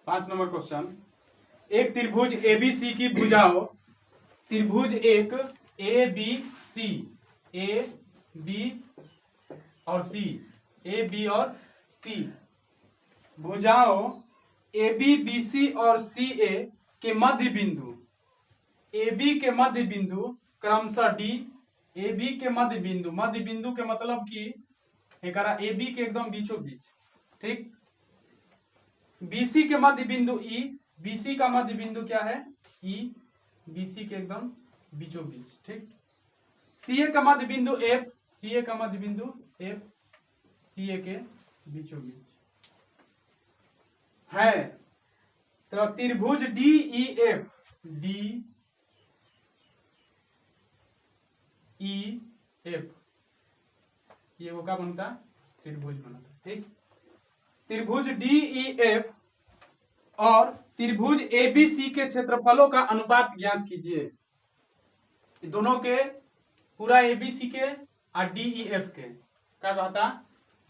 5 number question. एक त्रिभुज ABC की भुजाओं, त्रिभुज एक A B C, A B और सी, ए बी और सी, भुजाओं ए बी बी सी और सी ए के मध्य बिंदु, ए बी के मध्य बिंदु क्रमशः डी, ए बी के मध्य बिंदु के मतलब कि एकरा ए बी के एकदम बीचों बीच, ठीक। बीसी के मध्य बिंदु ई, बीसी का मध्य बिंदु क्या है ई, बीसी के एकदम बीचों बीच, ठीक। सीए का मध्य बिंदु एफ, सीए का मध्य बिंदु एफ, सीए के बीचों बीच है। तो त्रिभुज D E F, D E F, ये वो क्या बनता है, त्रिभुज बनता, ठीक। त्रिभुज डी ई एफ और त्रिभुज एबीसी के क्षेत्रफलों का अनुपात ज्ञात कीजिए। दोनों के, पूरा एबीसी के और डीईएफ के क्या कहता,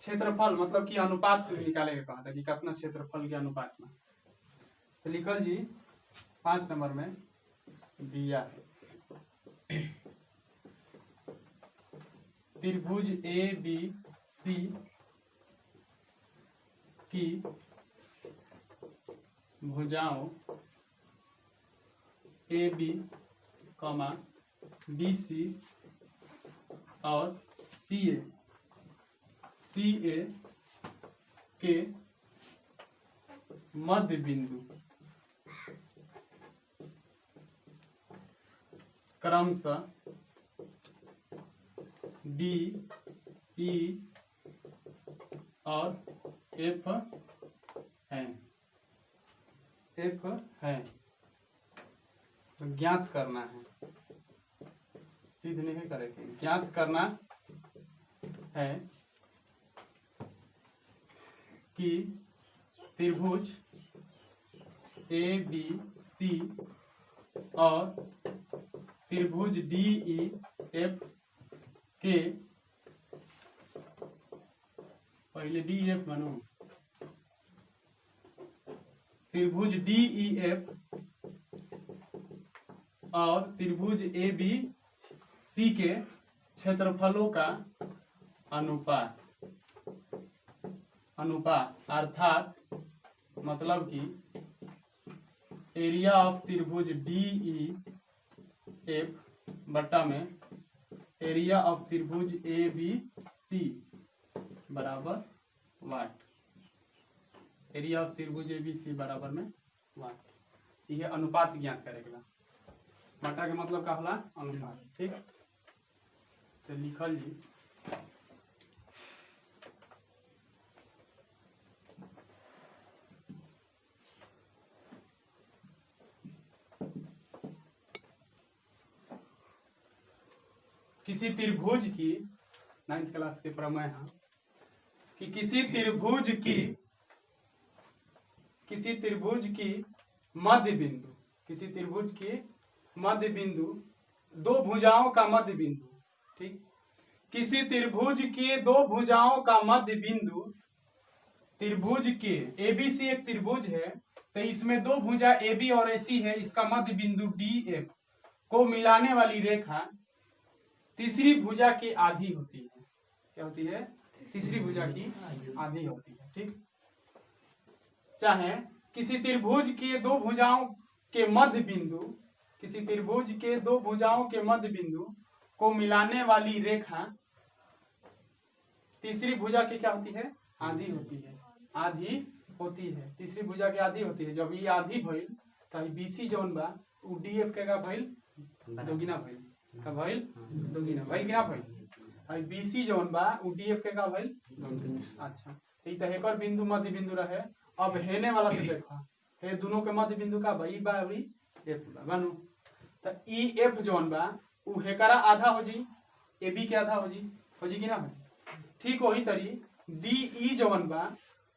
क्षेत्रफल मतलब कि अनुपात निकालेगा, कहता कि कितना क्षेत्रफल के अनुपात में। तो लिखल जी 5 नंबर में दिया है। त्रिभुज ए बी सी की भुजाओं A B comma B C और सी ए के मध्य बिंदु क्रमशः डी ई और एफ है, एफ है। तो ज्ञात करना है, सिद्ध नहीं करेंगे, ज्ञात करना है कि त्रिभुज ए बी सी और त्रिभुज डी ई एफ के, पहले डी एफ बनो, त्रिभुज डी ई एफ और त्रिभुज ए बी सी के क्षेत्रफलों का अनुपात, अर्थात मतलब कि एरिया ऑफ त्रिभुज डी ई एफ बट्टा में एरिया ऑफ त्रिभुज ए बी सी बराबर वाट, एरिया ऑफ त्रिभुज ए बी सी बराबर में वाट। यह अनुपात ज्ञात करेगा। बटा के मतलब का होला अनुपात, ठीक। तो लिखल जी किसी त्रिभुज की 9th क्लास के प्रमेय है कि किसी त्रिभुज की मध्य बिंदु, किसी त्रिभुज की मध्य बिंदु दो भुजाओं का मध्य बिंदु, ठीक। किसी त्रिभुज के दो भुजाओं का मध्य बिंदु, त्रिभुज के एबीसी एक त्रिभुज है, तो इसमें दो भुजा एबी और एसी है, इसका मध्य बिंदु डी एफ को मिलाने वाली रेखा तीसरी भुजा की आधी होती है। क्या होती है, तीसरी भुजा की आधी होती है, ठीक। चाहे किसी त्रिभुज के दो भुजाओं के मध्य बिंदु, किसी त्रिभुज के दो भुजाओं के मध्य बिंदु को मिलाने वाली रेखा तीसरी भुजा की क्या होती है, आधी होती है, आधी होती है, तीसरी भुजा की आधी होती है। जब ये आधी भइल तो बीसी जौन बा उ डीएफ के का भइल दोगुना भइल, का भइल दोगुना भइल कि ना भइल, और बीसी जौन बा उ डीएफ के का भइल दोगुना। अच्छा, ई तो एकर बिंदु मध्य बिंदु रहे। अब हेने वाला से देखा, हे दोनों के मध्य बिंदु का बा, ई बा और एफ बा बानू। तो ई एफ जौन बा उ हेकरा आधा हो जी, ए बी के आधा हो जी कि ना हो। ठीक वही तरी डी ई जौन बा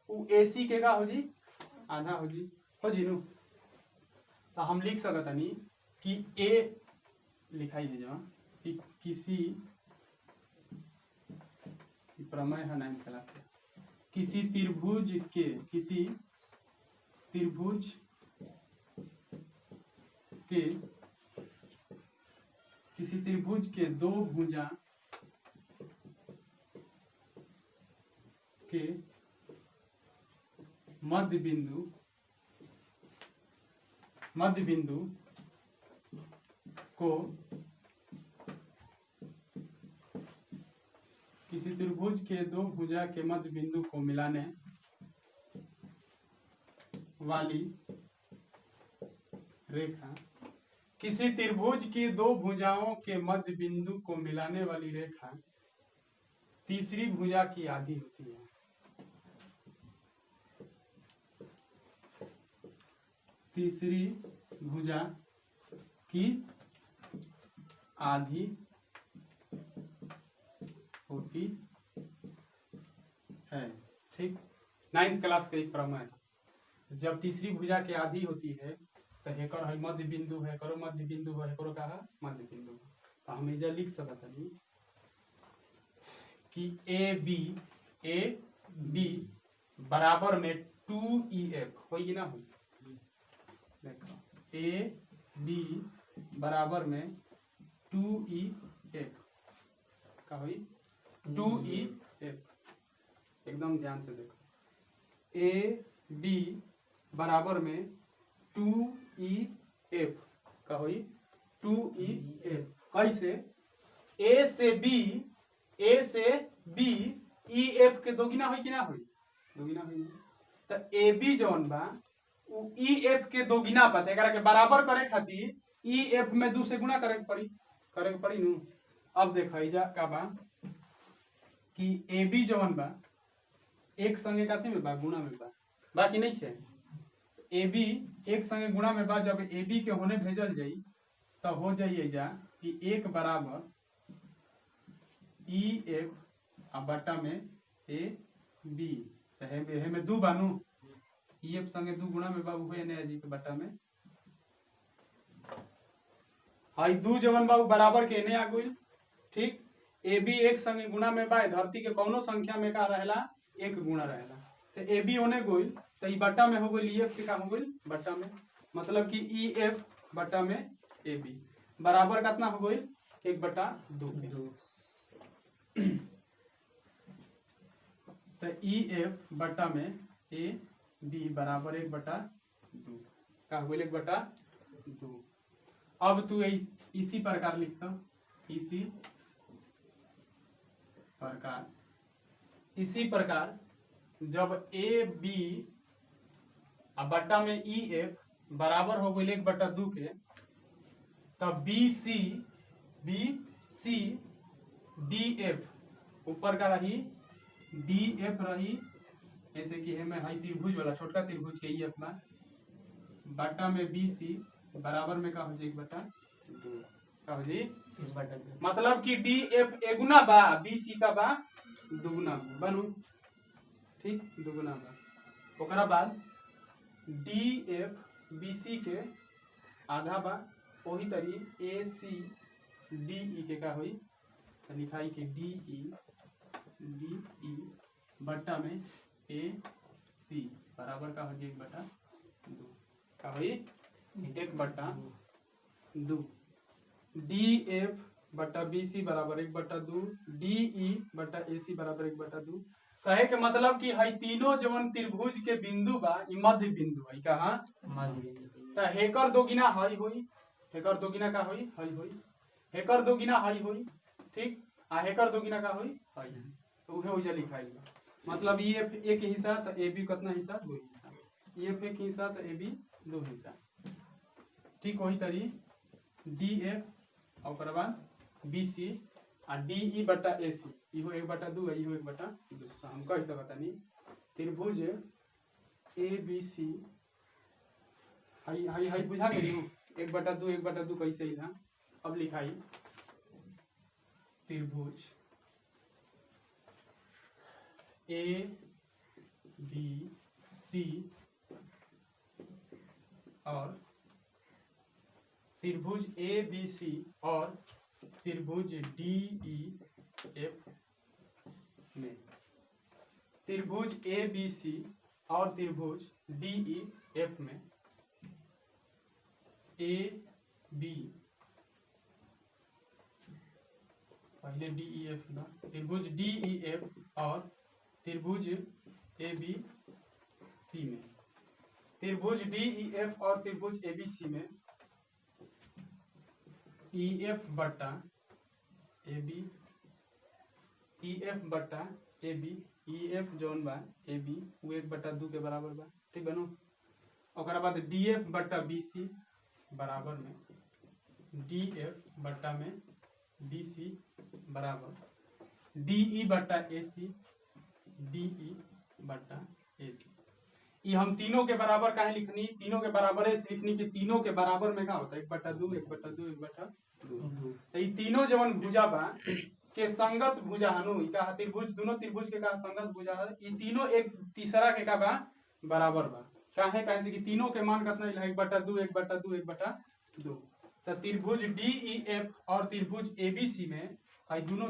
उ ए सी के का हो जी, आधा हो जी नू। तो हम लिख सकतानी कि ए लिखाई दे जमा कि किसी प्रमेय है 9th क्लास के, किसी त्रिभुज के, किसी त्रिभुज के किसी त्रिभुज के दो भुजा के मध्य बिंदु को किसी त्रिभुज के दो भुजा के मध्य बिंदु को मिलाने वाली रेखा, किसी त्रिभुज की दो भुजाओं के मध्य बिंदु को मिलाने वाली रेखा तीसरी भुजा की आधी होती है। तीसरी भुजा की आधी होती है। ठीक, 9th क्लास का एक प्रमेय है। जब तीसरी भुजा की आधी होती है तो हेकर है मध्य बिंदु है, करो मध्य बिंदु है, करो कहा मध्य बिंदु। तो हम इजा लिख सकत हनी कि ए बी बराबर में 2EF होगी ना, हो देखो ए बी बराबर में 2EF का हुई 2EF। एकदम ध्यान से देखो, ए बी बराबर में 2EF का हुई 2EF। कैसे? ए से बी EF के दोगुना हुई कि ना हुई? दोगुना हुई। तो ए बी जौन बा EF के दोगुना बात एकरा के बराबर करे खातिर EF में 2 से गुणा करे के पड़ी नु। अब देखो इजा का बा कि ए बी जौन बा एक संगे काथी में बा, गुणा में बा, बाकी नहीं है। ए बी एक संगे गुणा में बा, जब ए बी के होने भेजल जाई तो हो जाइए जा कि 1 बराबर EF आ बटा में ए बी है में 2 बानू, EF संगे 2 गुणा में बा हुए ने जी के बटा में हाई 2 जवन बा बराबर के ने आ गइल। ठीक, ए बी एक संगे गुणा में बा, धरती के कौनो संख्या में का रहेला 1 गुणा रहेला। तो ए बी होने गइल तो ई बटा में हो गइल, EF के का हो गइल बटा में, मतलब कि EF बटा में ए बी बराबर कितना हो गइल 1/2। तो EF बटा में ए बी बराबर 1/2 का हो गइल 1/2। अब तू इसी प्रकार लिखता, इसी प्रकार जब ए बी बटा में EF बराबर हो गई 1/2 के, तब BC DF ऊपर का रही DF रही, ऐसे कि हमें हाई त्रिभुज वाला छोटका त्रिभुज के EF में बटा में BC बराबर में का हो जाए 1/2 का हो जाए, मतलब कि DF एगुना बा BC का बा दुगुना बनू। ठीक, दुगुना बा। ओकरा बाद DF BC के आधा बा, वही तरी AC DE के का हुई लिखाई के DE बटा में AC बराबर का हो जाए 1/2 का हुई 1/2। DF बटा BC बराबर 1/2, DE बटा AC बराबर 1/2। कहे के मतलब कि हई तीनों जवन त्रिभुज के बिंदु बा ई मध्य बिंदु है, कहा मध्य बिंदु। तो हेकर दोगुना हई होई, हेकर दोगुना का होई हई होई, हेकर दोगुना हई होई। ठीक, आ हेकर दोगुना का होई हई, तो उहे ओइजा लिखाई बा। मतलब EF एक हिस्सा तो AB कितना हिस्सा 2 हिस्सा, EF एक हिस्सा तो AB 2 हिस्सा। ठीक, वही तरी DF और ओकर बाद BC आ DE बटा AC इहो 1/2 है, इहो 1/2। तो हम कह सकता नहीं त्रिभुज ABC हाई बुझा के लियो 1/2 कैसे ही था। अब लिखाई त्रिभुज ABC और त्रिभुज ABC और त्रिभुज DEF में त्रिभुज ABC और त्रिभुज DEF में AB, पहले DEF ना, त्रिभुज DEF और त्रिभुज ABC में, त्रिभुज DEF और त्रिभुज ABC में EF बटा AB, EF बटा AB, EF जौन बा AB वो 1/2 के बराबर बा, ठीक बनो। और बाद DF बटा BC बराबर में DF बटा में BC बराबर DE बटा AC, DE बटा AC। ये हम तीनों के बराबर काहे लिखनी, तीनों के बराबर है लिखनी कि तीनों के बराबर में क्या होता है 1/2 1/2 1/2। तो ये तीनों जवन भुजा बा के संगत भुजा हनु का त्रिभुज, दोनों त्रिभुज के का संगत भुजा है, ये तीनों एक तीसरा के का बा बराबर बा। काहे काहे से कि तीनों के मान कितना है 1/2 1/2 1/2। तो त्रिभुज DEF और त्रिभुज ABC में भाई दोनों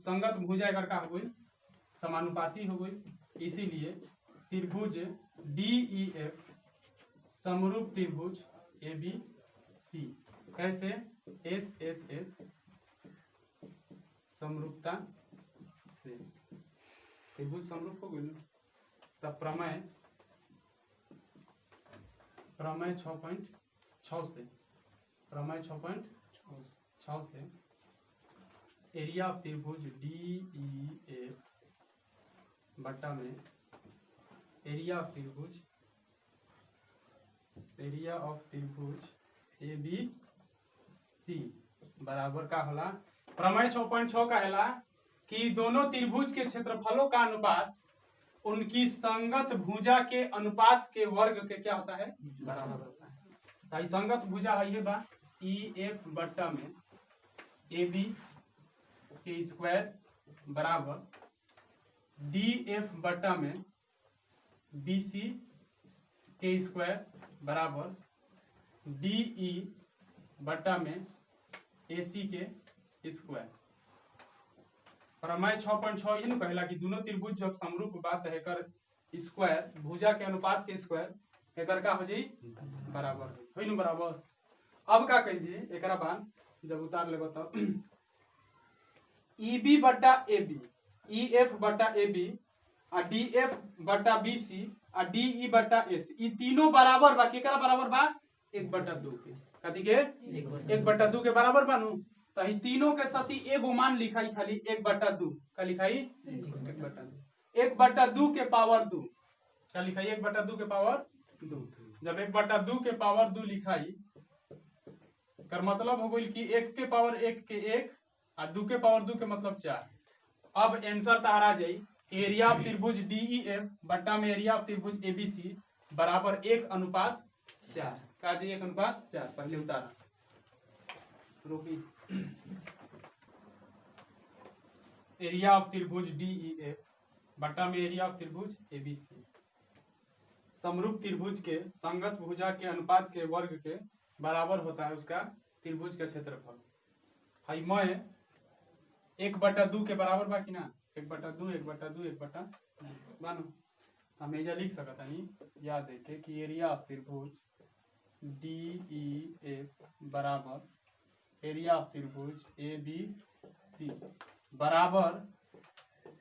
संगत भुजा का हो गई समानुपाती हो गई, इसीलिए त्रिभुज DEF समरूप त्रिभुज ABC कैसे SSS समरूपता से त्रिभुज समरूप हो गई। तब प्रमेय 6.6 से, प्रमेय 6.6 से एरिया ऑफ त्रिभुज DEF बटा में एरिया ऑफ त्रिभुज ABC बराबर का होला, प्रमेय 6.6 का है कि दोनों त्रिभुज के क्षेत्रफलों का अनुपात उनकी संगत भुजा के अनुपात के वर्ग के क्या होता है बराबर होता है। तो संगत भुजा है ये बा EF बट्टा में AB के स्क्वायर बराबर DF बट्टा में BC के स्क्वायर बराबर DE बट्टा में AC के स्क्वायर। प्रमेय 6.6 ये न कहला कि दोनों त्रिभुज जब समरूप बात है कर स्क्वायर भुजा के अनुपात के स्क्वायर एकर का हो जाई बराबर होई न बराबर। अब का कह जी एकरा बाद जब उतार लेबो तब EB बटा AB, EF बटा AB आ DF बटा BC आ DE बटा AC ई तीनों बराबर बा, केकरा बराबर बा 1/2 के, कथी के 1/2 के बराबर बानू। तो ही तीनों के साथ ही एगो मान लिखाई खाली 1/2 का लिखाई 1/2 के पावर 2 क्या लिखाई 1/2 के पावर 2। जब 1/2 के पावर 2 लिखाई कर मतलब हो गई कि 1 के पावर 1 के 1 और 2 के पावर 2 के मतलब 4। अब आंसर तार आ जाई एरिया ऑफ त्रिभुज DEF बट्टा में एरिया ऑफ त्रिभुज ABC बराबर 1/4 का जी 1/4। पहले उतारा रोकी एरिया ऑफ त्रिभुज DEF बट्टा में एरिया ऑफ त्रिभुज ABC समरूप त्रिभुज के संगत भुजा के अनुपात के वर्ग के बराबर होता है उसका त्रिभुज का क्षेत्रफल। हाई मैं 1/2 के बराबर बा कि ना 1/2 1/2 1/2 मानो हमेशा लिख सकता नहीं याद है कि एरिया ऑफ त्रिभुज DEF बराबर एरिया ऑफ त्रिभुज ABC बराबर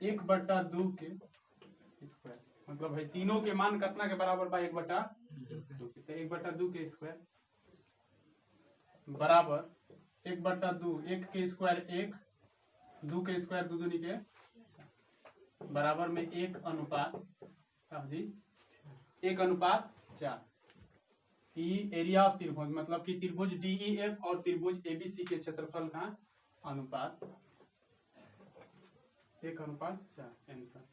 1/2 के स्क्वायर। मतलब भाई तीनों के मान कितना के बराबर बा 1/2 के, 1/2 के स्क्वायर बराबर 1/2 1 के स्क्वायर 1 2 के स्क्वायर 2 दूनी के बराबर में 1/4। ई एरिया ऑफ त्रिभुज मतलब कि त्रिभुज DEF और त्रिभुज ABC के क्षेत्रफल का अनुपात 1/4 आंसर।